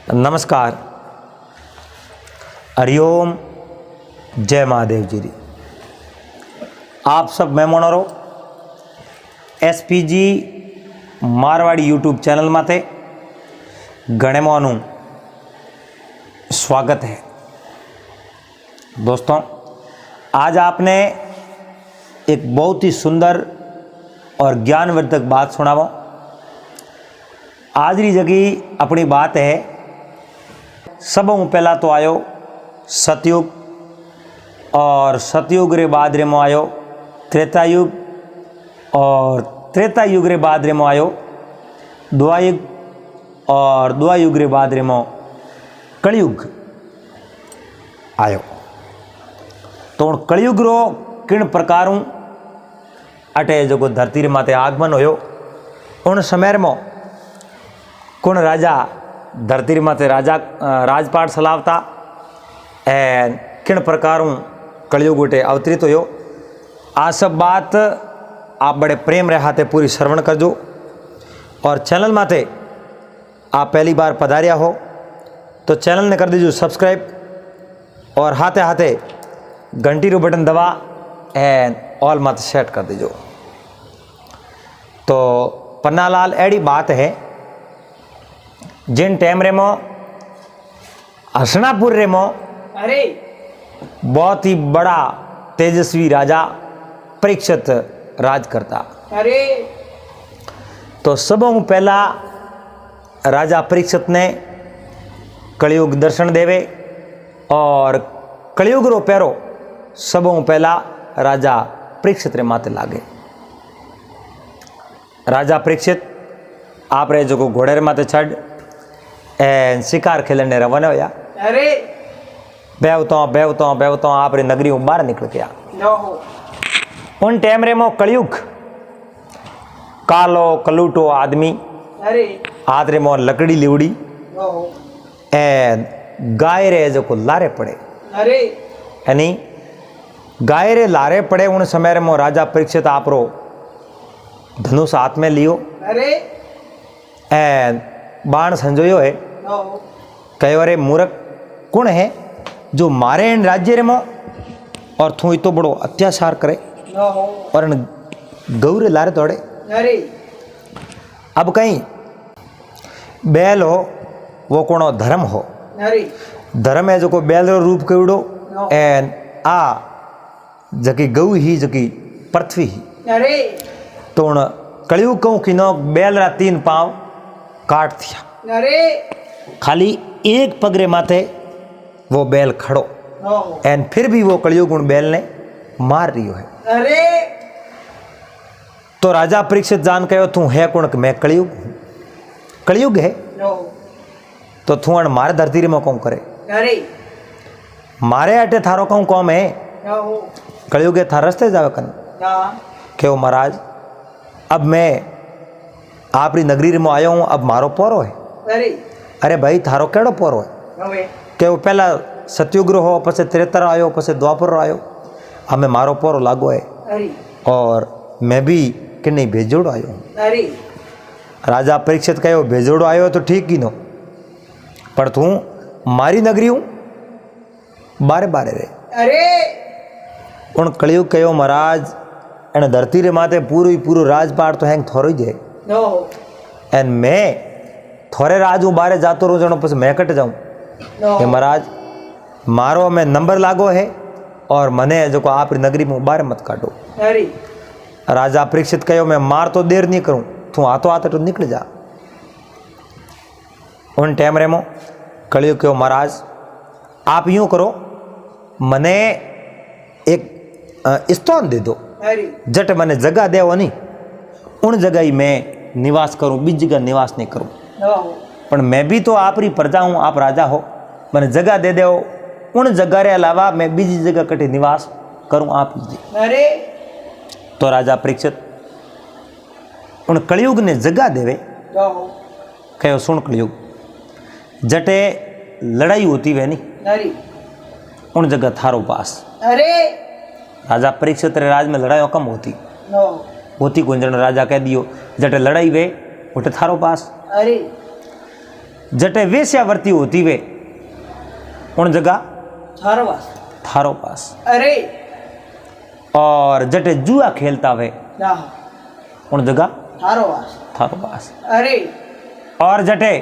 नमस्कार, हरिओम, जय महादेव जी री। आप सब मेहमानों एसपीजी मारवाड़ी यूट्यूब चैनल माते घणे मानु स्वागत है। दोस्तों, आज आपने एक बहुत ही सुंदर और ज्ञानवर्धक बात सुनावो। आज री जगह अपनी बात है, सब पहला तो आयो सतयुग, और सतयुग रे बाद रे में आयो त्रेता युग, और त्रेता युग रे बाद रे में आयो द्वायुग, और द्वायुग रे बाद रे में कलयुग आयो। तो कलयुग रो किन प्रकारों अटे जो धरती रे माते आगमन होयो, उन समय में कौन राजा धरती रे माते राजपाट चलावता एन किन प्रकारों कलयुग उठे अवतरित हो। आ सब बात आप बड़े प्रेम रे हाथे पूरी श्रवण करजो। और चैनल माते आप पहली बार पधारिया हो तो चैनल ने कर दीजिए सब्सक्राइब, और हाथे हाथे घंटी रो बटन दबा एन ऑल माते सेट कर दीजिए। तो पन्नालाल एड़ी बात है, जिन टाइम रे मो हसनापुर रे मो अरे बहुत ही बड़ा तेजस्वी राजा परीक्षित राज करता। अरे तो सबों पहला राजा परीक्षित ने कलयुग दर्शन देवे, और कलयुग रो पैरो सबों पहला राजा परीक्षित रे माते लागे। राजा परीक्षित आप रे जो घोड़े रे माते छड़ एन शिकार खेलने रवाना होया। अरे बेवतो आप रे नगरी बाहर निकल गया। उन टाइम रे मो कलयुग कालो कलूटो आदमी अरे हाथ रे मो लकड़ी लिवड़ी एन गाय रे जो को लारे पड़े। अरे यानी गाय रे लारे पड़े। उन समय रे मो राजा परीक्षित आप रो धनुष हाथ में लियो अरे एन बाण संजोयो है। कहो रे मूर्ख कौन है जो मारे इन राज्य रे मो और तू तो बड़ो अत्याचार करे और इन गौरे लारे तोड़े। अरे अब कहीं बैल हो वो कोनो धर्म हो। अरे धर्म है जो को बैल रो रूप कवड़ो एन आ जकी गौ ही जकी पृथ्वी ही। अरे तो कलयुग कहूँ कि नो बैल रा 3 पाँव काट दिया, अरे खाली एक पगरे माथे वो बैल खड़ो एन फिर भी वो कलयुग उन बैल ने मार रियो है। अरे तो राजा परीक्षित जान कहो तू है कौन? मैं कलयुग हूँ। कलयुग है तो तू अण मारे धरती रे में कौन करे? अरे मारे अटे थारो कहूँ कौम है कलयुग है, थार रस्ते जावे कन क्यों महाराज अब मैं आपरी नगरी में आयो हूँ, अब मारो पोरो है। अरे अरे भाई थारो केड़ो पोरो है? के वो पहला सतयुग रो हो, पछे त्रेता आयो, पछे द्वापर आयो, हमें मारो पोरो लागो है। अरे और मैं भी कि नहीं भेजोड़ो आयो हूँ। अरे राजा परीक्षित कहो भेजोड़ो आयो तो ठीक ही नो, पर तू मारी नगरी हूँ बारे बारे रे। अरे उन कलयुग कहो महाराज एन धरती रे माते पूरो राजपाट तो हैंग थोरो ही जाए एन मैं थोड़े राज हूँ बारे जातो रो जनो, मैं कट जाऊँ कि महाराज मारो में नंबर लागो है और मने जो को आप नगरी में बारे मत काटो। अरे राजा परीक्षित कहो मैं मार तो देर नहीं करूँ, तू आतो आते तो निकल जा। उन टाइम रे मो कलयुग कहो महाराज आप यूँ करो, मने एक स्थान दे दो, जट मने जगह दे नहीं, उन जगह ही मैं निवास करूं, बीज जगह निवास नहीं करूं। पर मैं भी तो आप री प्रजा हूं, आप राजा हो, मैंने जगह दे दो, उन जगह रे अलावा मैं बीजी जगह कटे निवास करूं आप जी। अरे तो राजा परीक्षित उन कलयुग ने जगह देवे कहो सुन कलयुग जटे लड़ाई होती वे नहीं उन जगह थारो पास। अरे राजा परीक्षित रे राज में लड़ाई कम होती गुंजन राजा कह दियो जटे लड़ाई वे उठे थारो पास। अरे जटे वेश्यावर्ती होती वे उन जगह थारो वास। थारो पास। अरे और जटे जुआ खेलता वे ना उन जगह थारो वास। थारो पास। अरे और जटे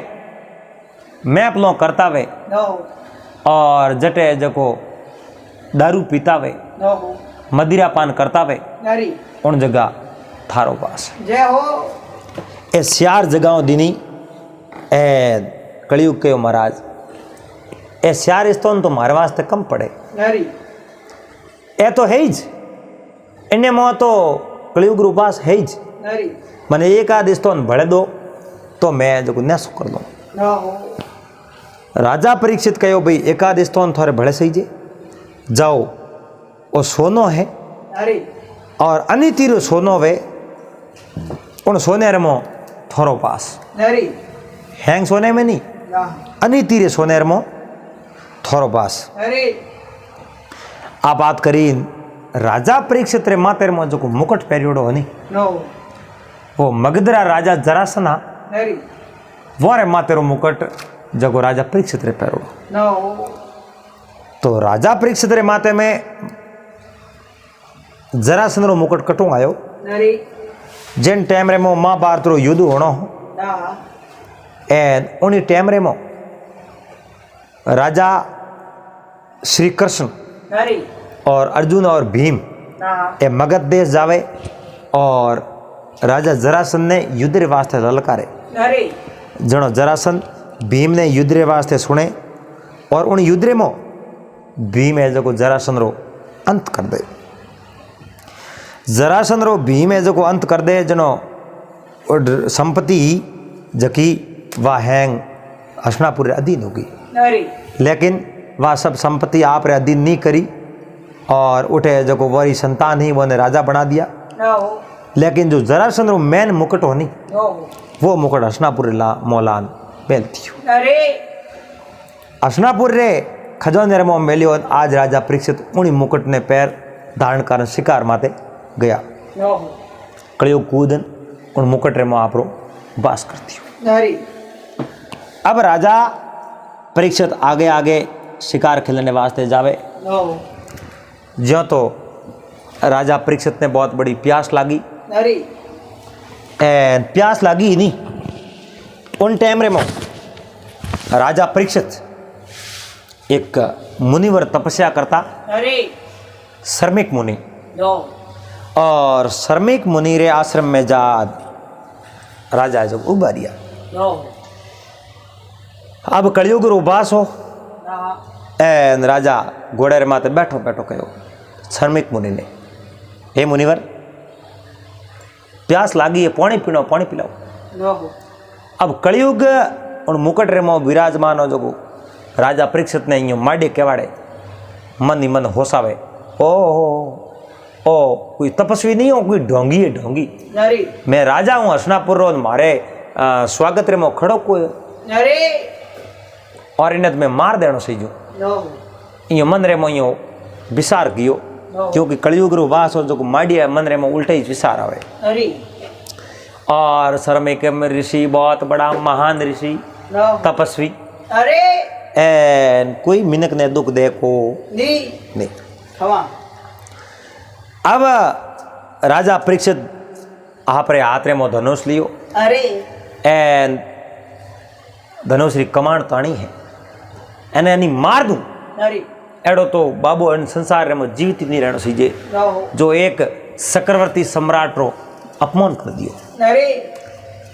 मैप लो करता वे नो और जटे जको दारू पीता वे नो मदिरा पान करता वे नरी उन जगह थारो पास। जय हो। ए सियार जगहों दिनी ए कलयुग के महाराज ए सियार स्तोन तो मारे वास्ते कम पड़े नरी ए तो है ज इन्हें मोह तो कलयुग रूपास है ज नरी मने एक आध स्तोन भले दो तो मैं जो न्यासो कर दूँ। नो राजा परीक्षित कहो भाई एकाद स्तोन थोड़े भले सही जे जाओ वो सोनो है नरी और अनितीरो सोनो वे उन सोने रमो थोरो पास नरी हैंग सोने में नहीं ना अनितीरे सोने रमो थोरो पास। नरी आ बात करी राजा परीक्षित रे माते रमो जो मुकुट पहरियोड़ो नहीं नो वो मगधरा राजा जरासना नरी वो रे माते रो मुकुट जगो राजा परीक्षित रे पहरोड़ो। नो तो राजा परीक्षित रे माते में जरासन रो मुकुट कटू आयो नरी जिन टाइम रे मो महाभारत रो युद्ध होनो ना एंड उन्हीं टाइम रे मो राजा श्री कृष्ण नरी और अर्जुन और भीम ना ए मगध देश जावे और राजा जरासन ने युद्ध रे वास्ते ललकारे नरी जनो जरासन भीम ने युद्ध रे वास्ते सुने और उन युद्ध रे मो भीम है जो जरासन रो अंत कर दे। जरासन रो भीम है जो अंत कर दे जनो संपत्ति जकी वह हैंग हसनापुर रे अधीन होगी नरी लेकिन वह सब संपत्ति आप रे अधीन नहीं करी और उठे जो वही संतान ही वो ने राजा बना दिया। नो लेकिन जो जरासन रो मेन मुकुट होनी नो वो मुकुट हसनापुर रे मोलान बेल थी। नरी हसनापुर रे खजोने रे मो मेलियो आज राजा परीक्षित उनी मुकुट ने पैर धारण कर शिकार माते गया नो कलियो कूदन उन मुकुट रे मो आपरो वास करती हो। नरी अब राजा परीक्षित आगे आगे शिकार खेलने वास्ते जावे नो ज्यों तो राजा परीक्षित ने बहुत बड़ी प्यास लागी नरी एंड प्यास लागी ही नहीं उन टाइम रे मो राजा परीक्षित एक मुनिवर तपस्या करता नरी शर्मिक मुनि नो और शर्मिक मुनि रे आश्रम में जाद राजा जो उबारिया नो अब कलयुग रो उबास हो ना एन राजा घोड़े रे माते बैठो बैठो कहो शर्मिक मुनि ने हे मुनिवर प्यास लागी है पानी पीनो पानी पिलाओ। नो अब कलयुग उन मुकुट रे मो विराजमान हो जो राजा परीक्षित ने यूँ माडे केवाड़े मन ही मन होसावे ओ कोई तपस्वी नहीं हो कोई ढोंगी है ढोंगी नरी मैं राजा हूँ हसनापुर रो मारे स्वागत रे मो खड़ो कोई नरी और इन्हें मैं मार देनो सही जो नो यूँ मन रे मो यूँ विसार कियो क्योंकि कलयुग रो वास हो जो माडिया मन रे मो उल्टे ही विसार आवे। नरी और शर्मिक ऋषि बहुत बड़ा महान ऋषि नो तपस्वी अरे एन कोई मिनक ने दुख देखो नी नहीं। हवा अब राजा परीक्षित आप रे हाथ रे मो धनुष लियो अरे एन धनुष री कमाण ताणी है एने एनी मार दूं नरी एड़ो तो बाबू इन संसार रे मो जीवित नहीं रहनो सीजे नो जो एक चक्रवर्ती सम्राट रो अपमान कर दियो। नरी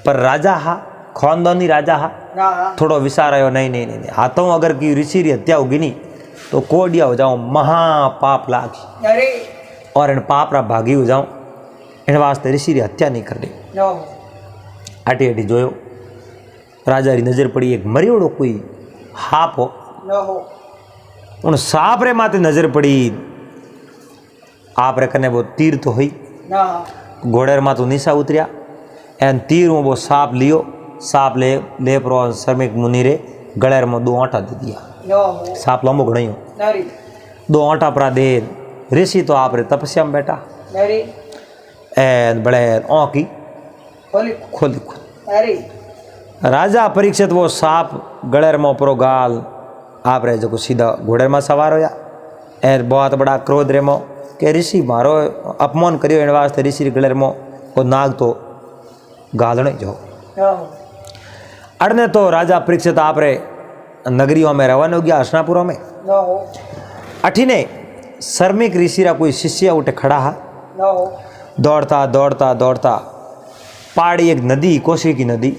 पर राजा हा खानदानी राजा हा ना थोड़ो विचार आयो नहीं नहीं नहीं हाथों अगर की ऋषि री हत्या होगी नहीं तो कोडिया हो जाऊं महापाप लागी नरी और इन पाप रा भागी हो जाऊं इन वास्ते ऋषि री हत्या नहीं कर दी। नो आटी आटी जोयो राजा री नजर पड़ी एक मरियोड़ो कोई हाप हो नो उन सांप रे माते नजर पड़ी आप रे कने वो तीर तो हुई ना घोड़े रे मातो नीचा उतरिया एन तीर में वो सांप लियो सांप ले प्रो शर्मिक मुनि रे गले में दो आटा दे दिया नो सांप लंबो घणो नरी दो आटा परा दे ऋषि तो आप रे तपस्या में बैठा नरी एन बड़े की खोली खोल अरे राजा परीक्षित वो सांप गलेर में परो गाल आप रहे जो सीधा घोड़े में सवार होया ए बहुत बड़ा क्रोध रेमो कि ऋषि मारो अपमान करियो इन वास्ते ऋषि गलेर में वो नाग तो गालने जो अड़ने तो राजा परीक्षित आप रे नगरियों में रवाना हो गया हसनापुरों में अठीने शर्मिक ऋषि रा कोई शिष्य उठे खड़ा है दौड़ता दौड़ता दौड़ता पहाड़ी एक नदी कोसी की नदी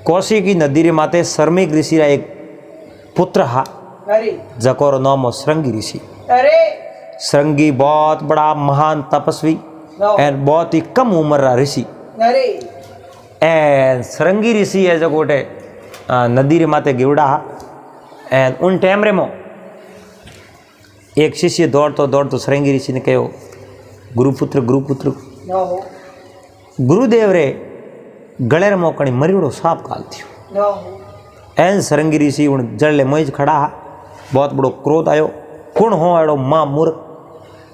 कोसी की नदी रे माते शर्मिक ऋषि रा एक पुत्र हा जकोरो नाम हो श्रृंगी ऋषि। श्रृंगी बहुत बड़ा महान तपस्वी एंड बहुत ही कम उम्र रा ऋषि एंड श्रृंगी ऋषि है जो गोटे नदी रे माते गिवड़ा हा एंड उन टाइम रे मो एक शिष्य दौड़तो दौड़तो श्रृंगी ऋषि ने कहो गुरुपुत्र गुरुपुत्र गुरुदेव रे गले रे मोकणी मरीड़ो सांप काल थियो एन श्रृंगी ऋषि उन जड़ले मईज खड़ा हा बहुत बड़ो क्रोध आयो कौन हो एड़ो मां मूर्ख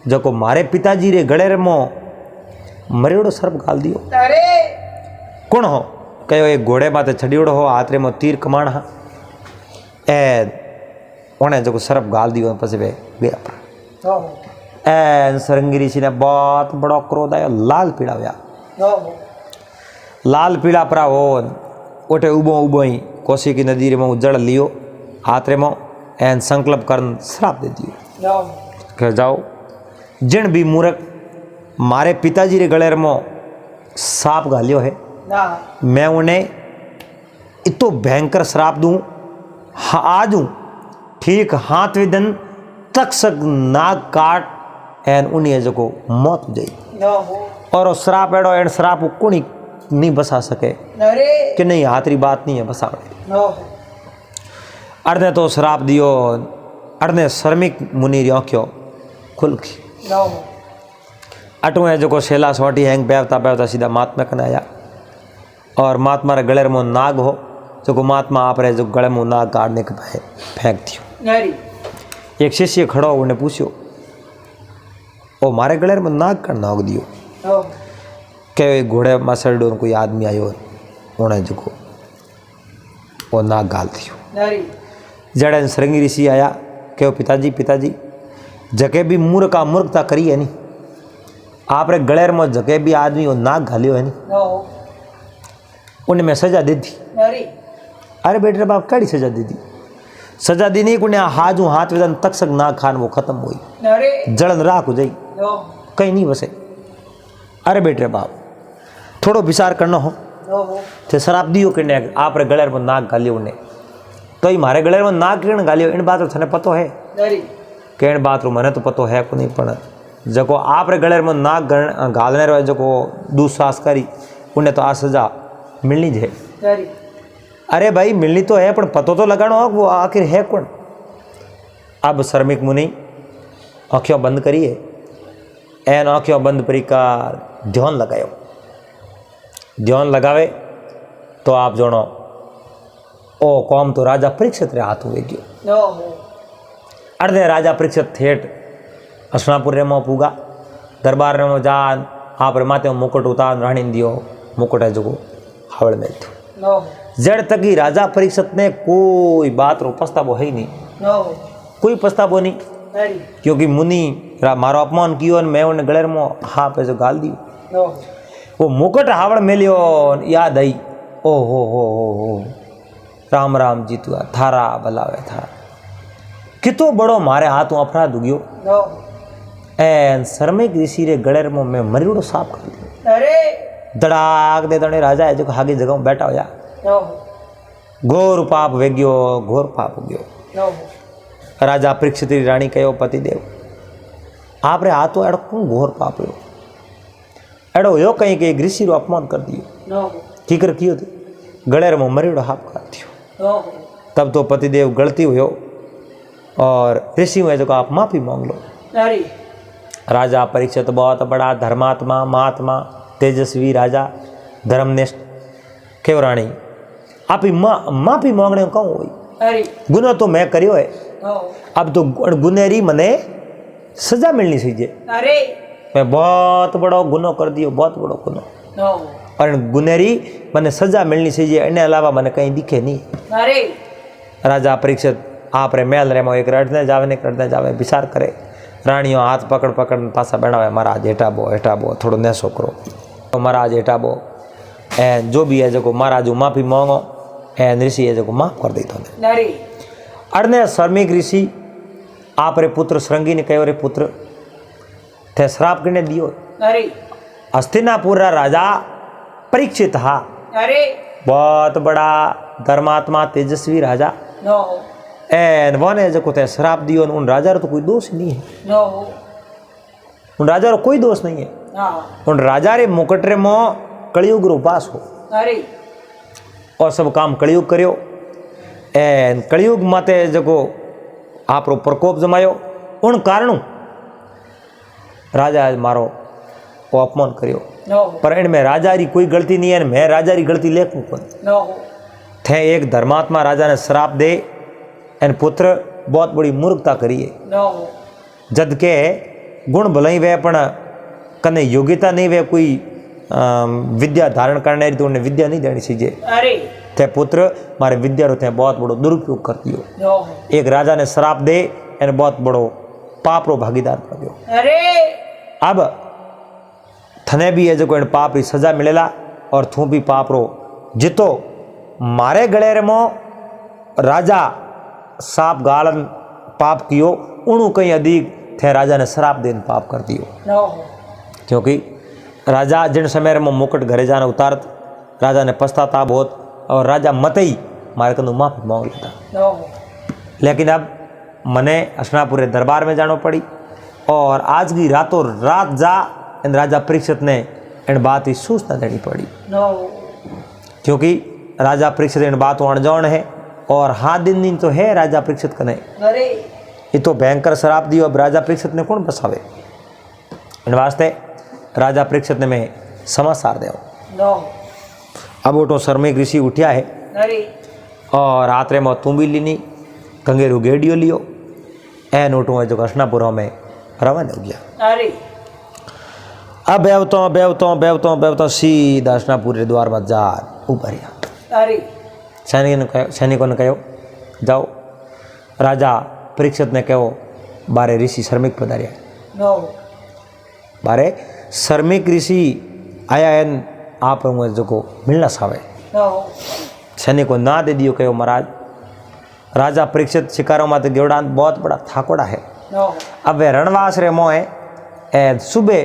जको मारे पिताजी रे गले रे मो मरीड़ो सर्प गाल दियो कौन हो कहो एक घोड़े माते छड़ीड़ो हो हाथ रे मो तीर कमाण हा एन ओने जको सर्प गाल दियो पछे वे गया एन श्रृंगी ऋषि ने बहुत बड़ो क्रोध आयो लाल पीड़ा व्या लाल पीड़ा परा हो ओटे उबो उबो ही कोसी की नदी में जड़ लियो हाथ रे मो एन संकल्प कर श्राप दे दियो कह जाओ जिन भी मूर्ख मारे पिताजी रे गले मो सांप गालियो है मैं उन्हें इतो भयंकर श्राप दूं आज हूँ ठीक हाथ विदन तक सक नाग काट एन उन्हें जो को मौत हो जाई और वो श्राप एड़ो एन श्राप कोनी नहीं बसा सके कि नहीं हाथरी बात नहीं है बसावे अर्धे तो श्राप दियो अर्धे श्रमिक मुनि आँख्यो खुल की अटू है जो शेला सोटी हैंग बैवता बैवता सीधा महात्मा कन आया और महात्मा रे गले में नाग हो जो महात्मा आप रहे जो गले में नाग काटने के फेंक दियो। एक शिष्य खड़ो उन्हें पूछो ओ मारे गले में नाग का नाग दियो के घोड़े में सड़ो कोई आदमी आयो उन्हें जो वो नाग गाल दियो। जड़े श्रृंगी ऋषि आया कहो पिताजी पिताजी जके भी मूर्खा मूर्खता करी है नी आप रे गले में जके भी आदमी वो नाग घालियो है नी उन्हें मैं सजा दी थी। अरे बेटे बाप कड़ी सजा दी थी सजा दी नहीं कुने हाजू हाथ वेदन तक सक नाग खान वो खत्म हुई जलन राख हो जाई कहीं नहीं बसे। अरे बेटे बाप थोड़ो विचार करना हो थे शराब दियो कि आप रे गले में नाग घालियो उन्हें तो ही मारे गले में नाग किरण घालियो इन बात थे पतो है कि इन बात मैंने तो पतो है को नहीं पण जो आप रे गले में नाग घालने रहे जो दुस्साहस करी उन्हें तो आ सजा मिलनी है। अरे भाई मिलनी तो है पर पतो तो लगाना हो वो आखिर है कौन। अब श्रमिक मुनि आँखियों बंद करिए एन आँखियों बंद करी का ध्यान लगायो ध्यान लगावे तो आप जोनो ओ कौम तो राजा परीक्षित रे हाथ हुए गयो। अर्धे राजा परीक्षित ठेठ हसनापुर रे में पूगा दरबार रे में जान आप रे माथे मुकुट उतार रानी दियो मुकुट है जो हावड़ में थो जड़ तक ही राजा परीक्षित ने कोई बात रो पछतावो है ही नहीं कोई पछतावो नहीं क्योंकि मुनि मारो अपमान कियो मैं उन्हें गले में हाँ पे जो गाल दी वो मुकुट हावड़ में लियो याद आई ओ हो राम राम जी तू थारा बलावे था कितो बड़ो मारे हाथों अपराध उगियो एन शर्मिक ऋषि रे गले में मैं मरीड़ो साफ कर दियो दड़ाक दे दणे राजा है जो हागी जगह में बैठा होया घोर पाप वेग्यो घोर पाप हो गयो। राजा परीक्षित रानी कहो पतिदेव आप रे हाथों एड़ो कौन घोर पाप हो एड़ो यो कहीं के ऋषि रो अपमान कर दियो ठीकर कियो थे गले में मरीड़ो हाथ काट दियो। तब तो पतिदेव गलती हुयो और ऋषि में जो आप माफी मांग लो। राजा परीक्षित बहुत बड़ा धर्मात्मा महात्मा तेजस्वी राजा धर्मनिष्ठ क्यों रानी आप माफी मांगने कौन हुई गुनो तो मैं करियो है अब तो गुनेरी मने सजा मिलनी चाहिए। मैं बहुत बड़ो गुनो कर दियो बहुत बड़ो गुनो और इन गुनेरी मैंने सजा मिलनी चाहिए, इन्हें अलावा मैंने कहीं दिखे नहीं। अरे राजा परीक्षित आप रे मेल रे एक रटने जावे विचार करे। राणियों हाथ पकड़ पकड़ पासा बनावे, महाराज हेठा बो थोड़ो नेसो करो, तो महाराज हेठा बो ए जो भी है जो महाराज माफी मांगो ए ऋषि है जो माफ कर दी तो। अरे अड़ने श्रमिक ऋषि आप रे पुत्र श्रृंगी ने कहो रे पुत्र थे श्राप किने दियो। अरे हस्तिनापुर रा राजा परीक्षित हा, अरे बहुत बड़ा धर्मात्मा तेजस्वी राजा नो एन वने जो ते श्राप दियो। उन राजा रो तो कोई दोष नहीं है, नो उन राजा रो कोई दोष नहीं है। हाँ उन राजा रे मुकट रे मो कलयुग रो पास हो अरे और सब काम कलयुग करियो। एन कलयुग माते जो आप रो प्रकोप जमायो, उन कारणों राजा मारो वो अपमान करियो। नो पर इनमें राजा री कोई गलती नहीं है, मैं राजा री गलती लेखूं कौन। नो थे एक धर्मात्मा राजा ने श्राप दे एन पुत्र बहुत बड़ी मूर्खता करी है। नो जद के गुण भले वे पण कने योग्यता नहीं वे कोई विद्या धारण करने री तो उन्हें विद्या नहीं देनी चाहिए। अरे थे पुत्र मारे विद्या रो थे बहुत बड़ो दुरुपयोग कर दियो। नो एक राजा ने श्राप दे एन बहुत बड़ो पाप रो भागीदार कर दियो। अरे अब थने भी है जो इन पाप री सजा मिलेला और थू भी पाप रो जितो मारे गले रे मो राजा साप गालन पाप कियो उणु कहीं अधिक थे राजा ने श्राप देन पाप कर दियो। नो क्योंकि राजा जिन समय में मुकुट घरे जाने उतारत राजा ने पछताता बहुत और राजा मत ही मारे कनु माफी मांग लेता। नो लेकिन अब मने हस्तिनापुर दरबार में जानो पड़ी और आज की रातों रात जा इन राजा परीक्षित ने इन बात की सूचना देनी पड़ी। नो क्योंकि राजा परीक्षित इन बातों अणजान है और हाँ दिन तो है राजा परीक्षित कने अरे ये तो भयंकर शराब दियो। अब राजा परीक्षित ने कौन बसावे, इन वास्ते राजा परीक्षित ने मैं समाचार दे। नो अब उठो श्रमिक ऋषि उठिया है अरे और रात्रे में तुम्बी लीनी गंगेरू गेडियो लियो एन उठो है जो हस्तिनापुर में रवाना हो गया। अरे अब बेवतो सीधा हस्तिनापुर रे द्वार में जा ऊपर अरे सैनिकों ने कहो जाओ। राजा परीक्षित ने कहो बारे ऋषि श्रमिक पधारिया। नो बारे श्रमिक ऋषि आया एन आप जो को मिलना सावे। नो सैनिकों ना दे दियो कहो महाराज राजा परीक्षित शिकारों माते गेवड़ान बहुत बड़ा थाकोड़ा है। नो अब वे रणवास रे मोए ए सुबह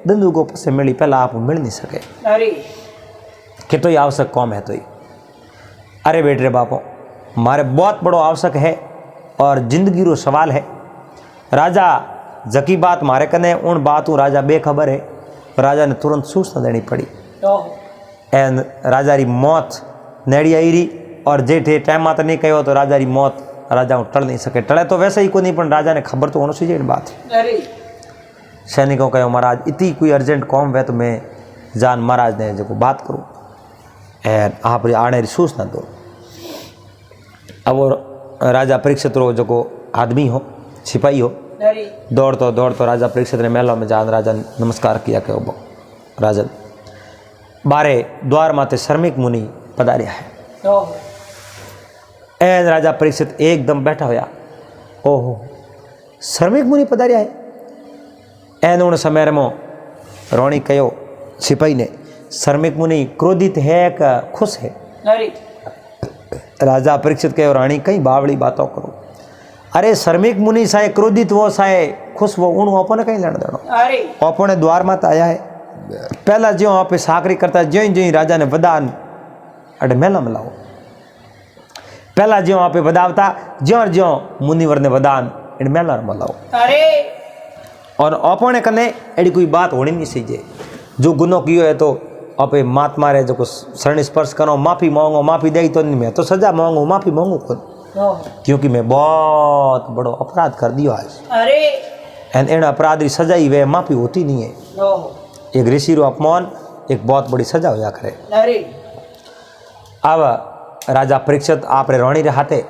दंदू को पसे मिली पहला आप मिल नहीं सके अरे कि तो ये आवश्यक कौम है तो ही। अरे बेटे रे बापो मारे बहुत बड़ो आवश्यक है और जिंदगी रो सवाल है। राजा जकी बात मारे कने उन बातों राजा बेखबर है। राजा ने तुरंत सूचना देनी पड़ी नो एन राजा री मौत नेड़ी आई रही और जेठे टाइम मात्र नहीं कहो तो राजा री मौत राजा टल नहीं सके। टले तो वैसे ही को नहीं पर राजा ने खबर तो होनी चाहिए बात। अरे सैनिकों कहो महाराज इतनी कोई अर्जेंट कॉम है तो मैं जान महाराज ने जो बात करूँ एन आप आने री सूचना दो। अब वो राजा परीक्षित रो जो आदमी हो सिपाही हो अरे दौड़तो राजा परीक्षित ने महलों में जान राजा ने नमस्कार किया कहो राजन बारे द्वार माते श्रमिक मुनि पधारिया है। नो एन राजा परीक्षित एकदम बैठा होया ओहो श्रमिक मुनि पधारिया है। एन उन समय में रोणी कहो सिपाही ने श्रमिक मुनि क्रोधित है कि खुश है। अरे राजा परीक्षित कहो रानी कई बावड़ी बातों करो। अरे श्रमिक मुनि साए क्रोधित वो साए खुश वो उन अपने कहीं लड़ देनो। अरे अपने द्वार मत आया है पहला ज्यो आप साकरी करता ज्यो ज्यो राजा ने वदान अरे मेला में लाओ। पहला ज्यो आप वदावता ज्यो ज्यो मुनिवर ने वदान इन मेला में लाओ। अरे और अपने कने एडी कोई बात होनी नहीं चाहिए। जो गुनो कियो है तो आप महात्मा रे जो शरण स्पर्श करो माफी मांगो माफी दे तो नहीं मैं तो सजा मांगू माफी मांगू खुद नो क्योंकि मैं बहुत बड़ो अपराध कर दियो आज। अरे एन इन अपराध की सजा ही वे माफी होती नहीं है। नो एक ऋषि रो अपमान एक बहुत बड़ी सजा होया करे। अरे अब राजा परीक्षित आप रे रोणी रे हाथे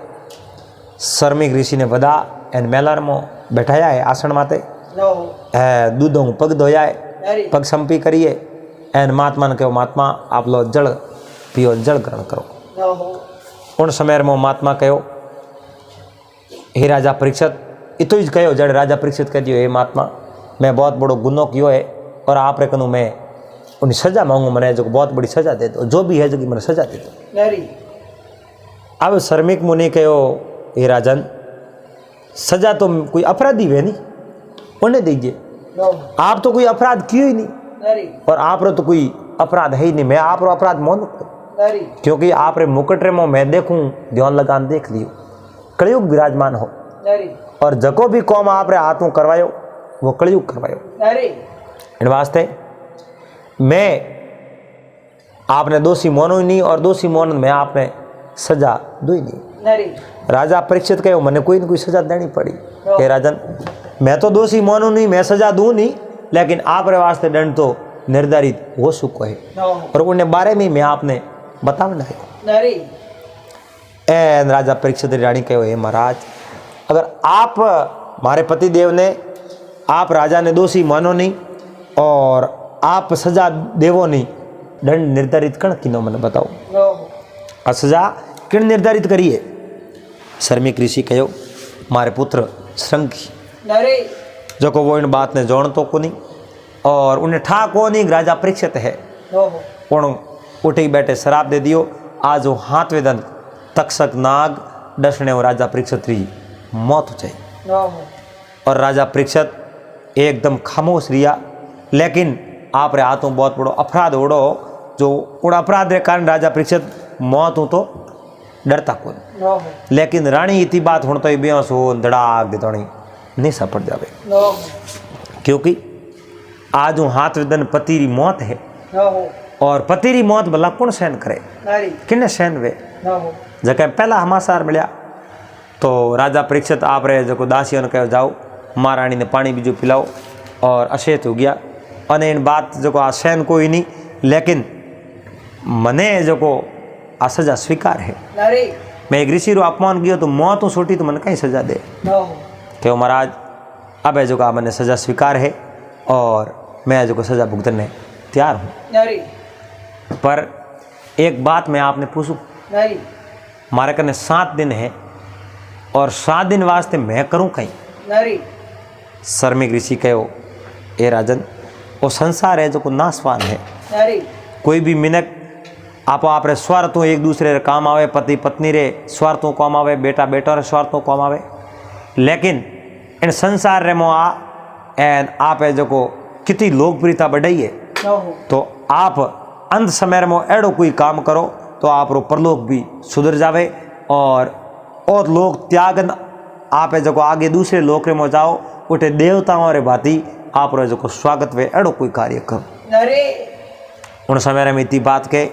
श्रमिक ऋषि ने वदा एन मेलर में बैठाया है आसन माते नो दूधों पग धोया है अरे पग संपी करिए एन महात्मा ने कहो महात्मा आप लो जल पियो जल ग्रहण करो। न हो उन समय में महात्मा कहो हे राजा परीक्षित इतो ही कहो जड़ राजा परीक्षित कह दियो हे महात्मा मैं बहुत बड़ो गुनो कियो है और आप रे कनु मैं उन्हें सजा मांगू मैंने जो बहुत बड़ी सजा दे दो जो भी है जो कि मैंने सजा दे दो। नरी अब शर्मिक मुनि कहो हे राजन सजा तो कोई अपराधी है नहीं उन्हें दीजिए न हो आप तो कोई अपराध किए ही नहीं नरी और आप रो तो कोई अपराध है ही नहीं मैं आप रो अपराध मौन नरी क्योंकि आप रे मुकुट रे मो मैं देखूं ध्यान लगान देख लियो कलयुग विराजमान हो नरी और जको भी कौम आप रे हाथों करवायो वो कलयुग करवायो नरी इन वास्ते मैं आपने दोषी मानो ही नहीं और दोषी मानो मैं आपने सजा दू ही नहीं। नरी राजा परीक्षित कहो मैंने कोई न कोई सजा देनी पड़ी हे राजन मैं तो दोषी मानू नहीं मैं सजा दूं नहीं लेकिन आप रे वास्ते दंड तो निर्धारित हो चुको है न हो और उन्हें बारे में मैं आपने बतावना है। नरी एन राजा परीक्षित रानी कहो हे महाराज अगर आप हमारे पति देव ने आप राजा ने दोषी मानो नहीं और आप सजा देवो नहीं दंड निर्धारित कण किनो मैंने बताओ न हो आ सजा किण निर्धारित करिए। शर्मिक ऋषि कहो मारे पुत्र श्रृंगी नरी जो को वो इन बात ने जानतो को नहीं और उन्हें ठा को नहीं राजा परीक्षित है न हो उन उठे बैठे शराब दे दियो आज वो हाथ वेदन तक्षक नाग डसने वो राजा परीक्षित री मौत हो जाए न हो और राजा परीक्षित एकदम खामोश रिया लेकिन आप रे हाथों बहुत बड़ो अपराध उड़ो जो उड़ अपराध के कारण राजा परीक्षित मौत हो तो डरता कौन न हो लेकिन रानी इतनी बात होने तो ये बेहोश हो धड़ाक दे तोड़ी नहीं सपट जावे न हो क्योंकि आज वो हाथ वेदन पति री मौत है न हो और पति री मौत भला कौन सहन करे नरी किन्ने सहन वे न हो जगह पहला हमासार मिलया तो राजा परीक्षित आप रहे जो दासियों ने कहो जाओ महारानी ने पानी बीजू पिलाओ और अशेत हो गया और इन बात जो आ सहन कोई नहीं लेकिन मने जो को आ सजा स्वीकार है नरी मैं एक ऋषि रो अपमान किया तो मौत छोटी तो मन कहीं सजा दे न हो क्यों महाराज अब है जो का मैंने सजा स्वीकार है और मैं जो को सजा भुगतने तैयार हूँ नरी पर एक बात मैं आपने पूछूं नरी हमारे कने 7 दिन है और 7 दिन वास्ते मैं करूं कहीं नरी शर्मिक ऋषि कहो ए राजन वो संसार है जो को नाशवान है नरी कोई भी मिनक आप रे स्वार्थों एक दूसरे रे काम आवे पति पत्नी रे स्वार्थों काम आवे बेटा बेटा रे स्वार्थों काम आवे लेकिन इन संसार रे मोआ एन आप है जो को कितनी लोकप्रियता बढ़ाई है न हो तो आप अंत समय में एड़ो कोई काम करो तो आप रो परलोक भी सुधर जावे और लोग त्यागन आप जो आगे दूसरे लोक रे में जाओ उठे देवताओं रे भांति आप रो जो स्वागत वे एड़ो कोई कार्य करो नरी उन समय में इतनी बात के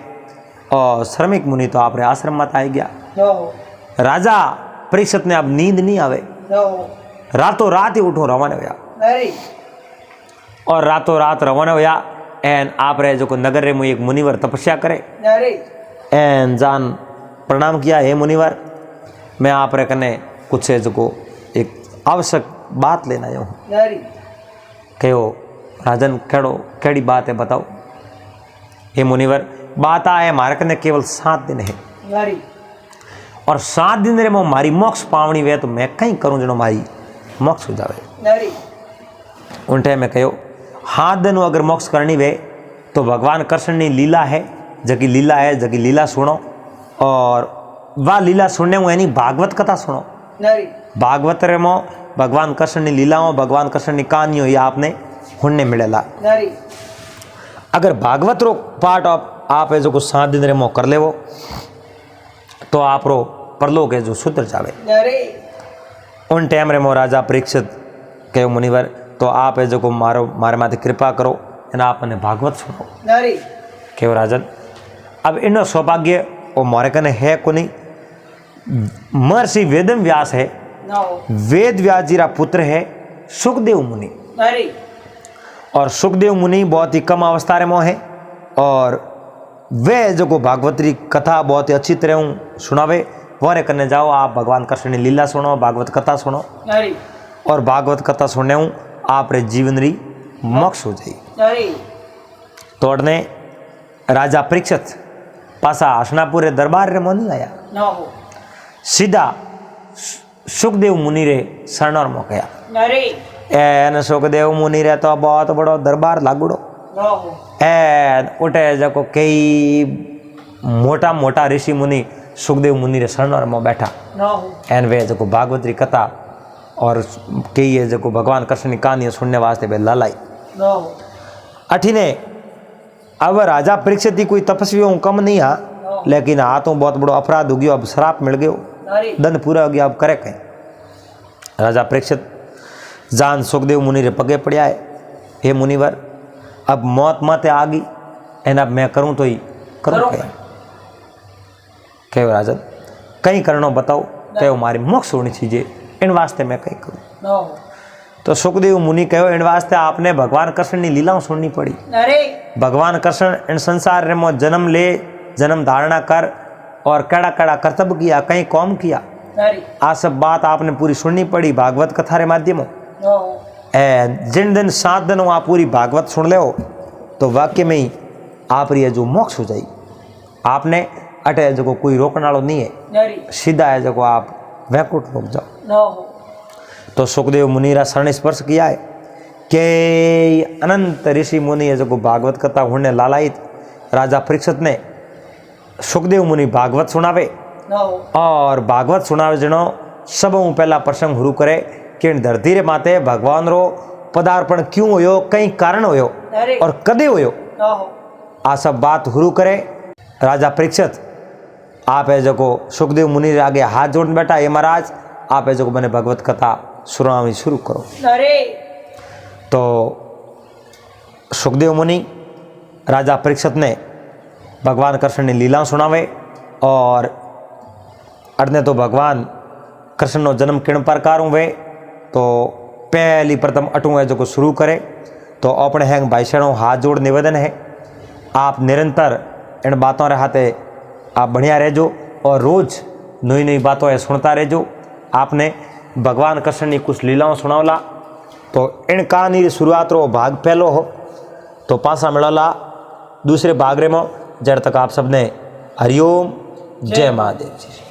और श्रमिक मुनि तो आप रे आश्रम मत आ गया न हो राजा परीक्षित ने अब नींद नहीं आवे न हो रातों रात ही उठो रवाना हुआ नरी और रातों रात रवाना हुआ एन आप रे जो नगर रे में एक मुनिवर तपस्या करे नरी एन जान प्रणाम किया हे मुनिवर मैं आप रे कने कुछ है जो एक आवश्यक बात लेना आयो हूँ नरी कहो राजन केड़ी बात है बताओ हे मुनिवर बात आए हमारे कने केवल 7 दिन है नरी और 7 दिन रे मो मारी मोक्ष पावनी वे तो मैं कहीं करूँ जनो मारी मोक्ष हो जावे नरी उन टाइम में कहो 7 दिन अगर मोक्ष करनी वे तो भगवान कृष्ण की लीला है जगी लीला है जगी लीला सुनो और वह लीला सुनने में यानी भागवत कथा सुनो नरी भागवत रे मो भगवान कृष्ण की लीलाओं भगवान कृष्ण की कहानियों ये आपने सुनने मिलेला नरी अगर भागवत रो पाठ आप है जो कुछ 7 दिन रे मो कर लेवो तो आप रो परलोक है जो सुधर जावे नरी उन टाइम रे मो राजा परीक्षित कहो मुनिवर तो आप है जो को मारे माथे कृपा करो एना आप ने भागवत सुनो नरी कहो राजन अब इनो सौभाग्य वो मारे कने है को नहीं महर्षि वेदम व्यास है न हो वेद व्यास जी रा पुत्र है सुखदेव मुनि नरी और सुखदेव मुनि बहुत ही कम अवस्था रे मोह है और वे जो को भागवतरी कथा बहुत ही अच्छी तरह सुनावे वरे करने जाओ आप भगवान कृष्ण की लीला सुनो भागवत कथा सुनो नरी और भागवत कथा सुनने आप रे जीवन री मोक्ष हो जाए नरी तो अड़ने राजा परीक्षित पासा हसनापुर दरबार रे मोनी आया न हो सीधा सुखदेव मुनि रे शरणर में गया नरे एन सुखदेव मुनि रे तो बहुत बड़ो दरबार लागुड़ो न हो एन उठे जको कई मोटा मोटा ऋषि मुनि सुखदेव मुनि रे शरणर में बैठा न हो एन वे जको भागवत री कथा और कई है जको भगवान कृष्ण की कहानी सुनने वास्ते वे लालाई न हो अठीने अब राजा परीक्षित की कोई तपस्वी हूँ कम नहीं हा लेकिन आ तो बहुत बड़ो अपराध हो गयो अब श्राप मिल गयो नरे दंड पूरा हो गया अब करे कहीं राजा परीक्षित जान सुखदेव मुनि रे पगे पड़िया है हे मुनिवर अब मौत मत आ गई एन अब मैं करूँ तो ही करूँ करो। क्या कहो राजन कहीं करनो बताओ कहो मारी मोक्ष होनी चाहिए इन वास्ते मैं कहीं करूँ न हो तो सुखदेव मुनि कहो इन वास्ते आपने भगवान कृष्ण की लीलाओं सुननी पड़ी नरे भगवान कृष्ण इन संसार रे में जन्म ले जन्म धारणा कर और कड़ा कड़ा कर्तव्य किया कहीं कौम किया नरे आ सब बात आपने पूरी सुननी पड़ी भागवत कथा रे माध्यमों न हो जिन दिन 7 दिन आप पूरी भागवत सुन ले हो तो वाक्य में ही आप ये जो मोक्ष हो जाए आपने अटे जो कोई रोकने वालों नहीं है नरे सीधा है जो आप वैकुंठ लोग जाओ न हो तो सुखदेव मुनि रा शरण स्पर्श किया है कि अनंत ऋषि मुनि है जो भागवत कथा होने लालायित राजा परीक्षित ने सुखदेव मुनि भागवत सुनावे न हो और भागवत सुनावे जनो सब पहला प्रसंग हुरू करे कि धरती रे माते भगवान रो पदार्पण क्यों होयो कई कारण होयो नरे और कदे होयो न हो आ सब बात हुरू करे राजा परीक्षित आप है जो सुखदेव मुनि रे आगे हाथ जोड़ बैठा ये महाराज आप है जो मैंने भगवत कथा सुनावी शुरू करो नरे तो सुखदेव मुनि राजा परीक्षित ने भगवान कृष्ण ने लीला सुनावे और अड़ने तो भगवान कृष्ण नो जन्म किन प्रकार हुए तो पहली प्रथम अटू है जो शुरू करे तो अपने हैंग भाई शरणों हाथ जोड़ निवेदन है आप निरंतर इन बातों रे हाथे आप बढ़िया रहजो और रोज नई नई बातों सुनता रहजो आपने भगवान कृष्ण की कुछ लीलाओं सुनावला तो इन कहानी की शुरुआत रो भाग पहलो हो तो पासा मिलला दूसरे भाग रे में जब तक आप सबने हरिओम जय महादेव जी।